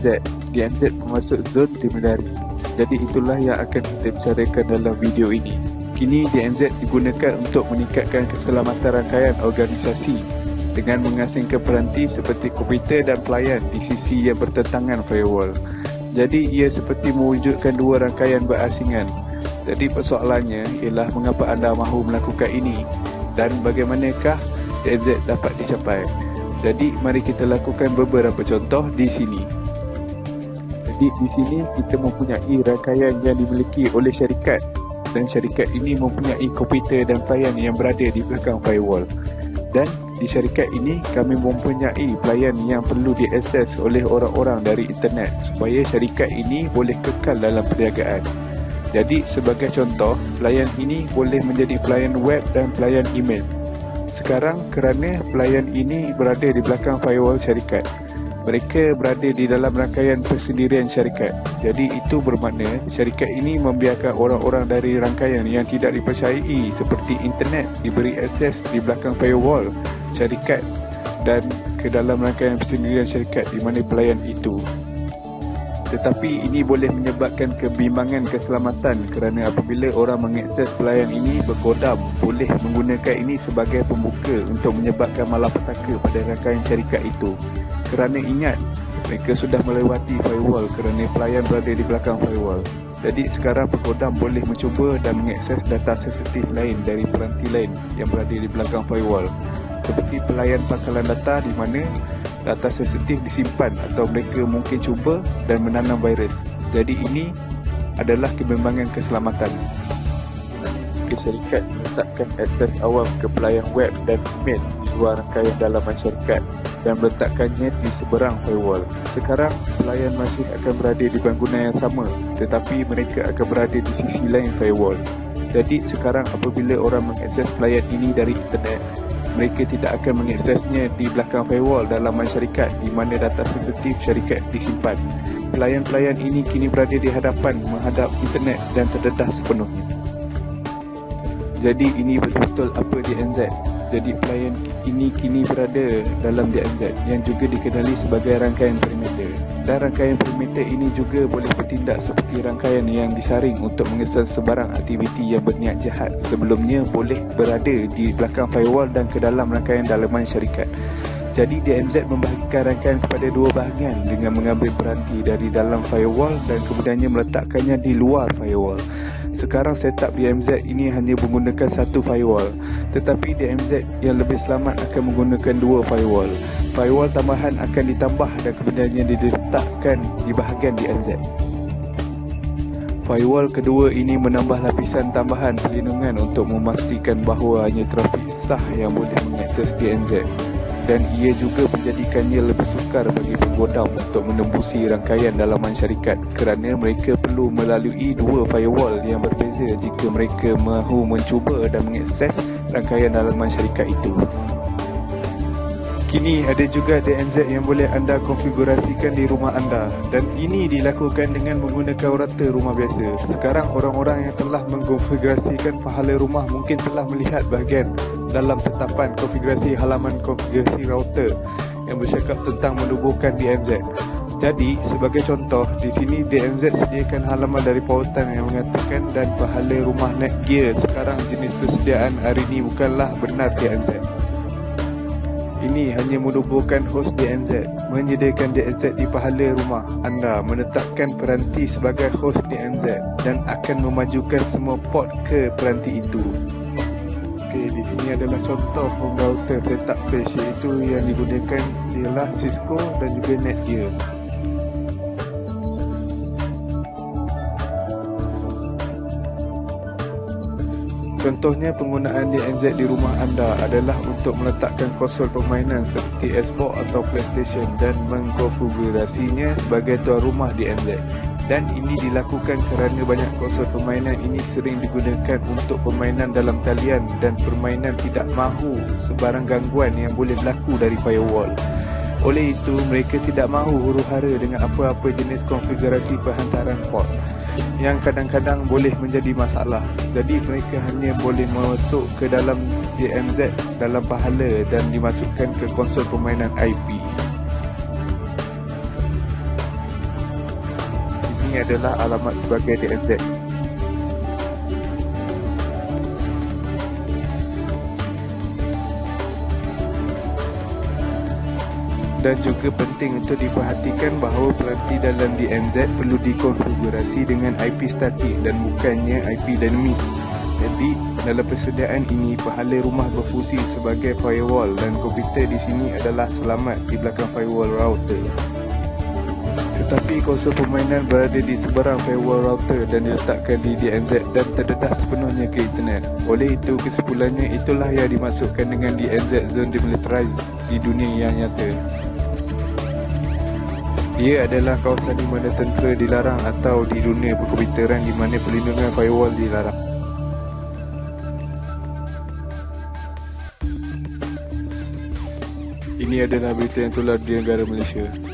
DMZ memasuk zon temporary. Jadi itulah yang akan kita bicarakan dalam video ini. Kini DMZ digunakan untuk meningkatkan keselamatan rangkaian organisasi dengan mengasingkan peranti seperti komputer dan pelayan di sisi yang bertentangan firewall. Jadi ia seperti mewujudkan dua rangkaian berasingan. Jadi persoalannya ialah mengapa anda mahu melakukan ini dan bagaimanakah DMZ dapat dicapai. Jadi mari kita lakukan beberapa contoh di sini. Jadi di sini kita mempunyai rangkaian yang dimiliki oleh syarikat dan syarikat ini mempunyai komputer dan pelayan yang berada di belakang firewall. Dan di syarikat ini kami mempunyai pelayan yang perlu diakses oleh orang-orang dari internet supaya syarikat ini boleh kekal dalam perniagaan. Jadi sebagai contoh, pelayan ini boleh menjadi pelayan web dan pelayan email. Sekarang kerana pelayan ini berada di belakang firewall syarikat, mereka berada di dalam rangkaian persendirian syarikat. Jadi itu bermakna syarikat ini membiarkan orang-orang dari rangkaian yang tidak dipercayai seperti internet diberi akses di belakang firewall syarikat dan ke dalam rangkaian persendirian syarikat di mana pelayan itu. Tetapi ini boleh menyebabkan kebimbangan keselamatan kerana apabila orang mengakses pelayan ini berkodam, boleh menggunakan ini sebagai pembuka untuk menyebabkan malapetaka pada rangkaian syarikat itu. Kerana ingat, mereka sudah melewati firewall kerana pelayan berada di belakang firewall. Jadi sekarang pekodam boleh mencuba dan mengakses data sensitif lain dari peranti lain yang berada di belakang firewall. Seperti pelayan pangkalan data di mana data sensitif disimpan atau mereka mungkin cuba dan menanam virus. Jadi ini adalah kebimbangan keselamatan. Syarikat meletakkan akses awam ke pelayan web dan email di luar rangkaian dalaman syarikat dan meletakkannya di seberang firewall. Sekarang pelayan masih akan berada di bangunan yang sama, tetapi mereka akan berada di sisi lain firewall. Jadi sekarang apabila orang mengakses pelayan ini dari internet, mereka tidak akan mengaksesnya di belakang firewall dalaman syarikat di mana data sensitif syarikat disimpan. Pelayan-pelayan ini kini berada di hadapan menghadap internet dan terdedah sepenuhnya. Jadi ini betul-betul apa DMZ. Jadi pelayan ini kini berada dalam DMZ yang juga dikenali sebagai rangkaian perimeter. Dan rangkaian perimeter ini juga boleh bertindak seperti rangkaian yang disaring untuk mengesan sebarang aktiviti yang berniat jahat. Sebelumnya boleh berada di belakang firewall dan ke dalam rangkaian dalaman syarikat. Jadi DMZ membahagikan rangkaian kepada dua bahagian dengan mengambil peranti dari dalam firewall dan kemudiannya meletakkannya di luar firewall. Sekarang setup DMZ ini hanya menggunakan satu firewall, tetapi DMZ yang lebih selamat akan menggunakan dua firewall. Firewall tambahan akan ditambah dan kemudiannya diletakkan di bahagian DMZ. Firewall kedua ini menambah lapisan tambahan perlindungan untuk memastikan bahawa hanya trafik sah yang boleh mengakses DMZ. Dan ia juga menjadikannya lebih sukar bagi penggodam untuk menembusi rangkaian dalaman syarikat kerana mereka perlu melalui dua firewall yang berbeza jika mereka mahu mencuba dan mengakses rangkaian dalaman syarikat itu. Kini ada juga DMZ yang boleh anda konfigurasikan di rumah anda dan ini dilakukan dengan menggunakan router rumah biasa. Sekarang orang-orang yang telah mengkonfigurasikan pahala rumah mungkin telah melihat bahagian dalam tetapan konfigurasi halaman konfigurasi router yang bercakap tentang menubuhkan DMZ. Jadi sebagai contoh, di sini DMZ sediakan halaman dari pautan yang mengatakan dan pahala rumah Netgear sekarang jenis persediaan hari ini bukanlah benar DMZ. Ini hanya menubuhkan hos DMZ, menyediakan DMZ di pahala rumah anda, menetapkan peranti sebagai hos DMZ dan akan memajukan semua port ke peranti itu. Okey, di sini adalah contoh home router setup flash iaitu yang digunakan ialah Cisco dan juga Netgear. Contohnya penggunaan DMZ di rumah anda adalah untuk meletakkan konsol permainan seperti Xbox atau PlayStation dan mengkonfigurasinya sebagai tuan rumah DMZ. Dan ini dilakukan kerana banyak konsol permainan ini sering digunakan untuk permainan dalam talian dan permainan tidak mahu sebarang gangguan yang boleh berlaku dari firewall. Oleh itu, mereka tidak mahu huru-hara dengan apa-apa jenis konfigurasi perhantaran port yang kadang-kadang boleh menjadi masalah. Jadi mereka hanya boleh masuk ke dalam DMZ dalam pahala dan dimasukkan ke konsol permainan IP. ini adalah alamat sebagai DNZ. Dan juga penting untuk diperhatikan bahawa pelanti dalam DNZ perlu dikonfigurasi dengan IP statik dan bukannya IP dinamik. Jadi, dalam persediaan ini, pahala rumah berfungsi sebagai firewall dan komputer di sini adalah selamat di belakang firewall router. Tetapi konsol permainan berada di seberang firewall router dan diletakkan di DNZ dan terdedah sepenuhnya ke internet. Oleh itu, kesimpulannya itulah yang dimaksudkan dengan DNZ Zone Demilitarized di dunia yang nyata. Ia adalah kawasan di mana tentera dilarang atau di dunia perkomputeran di mana perlindungan firewall dilarang. Ini adalah berita yang tular di negara Malaysia.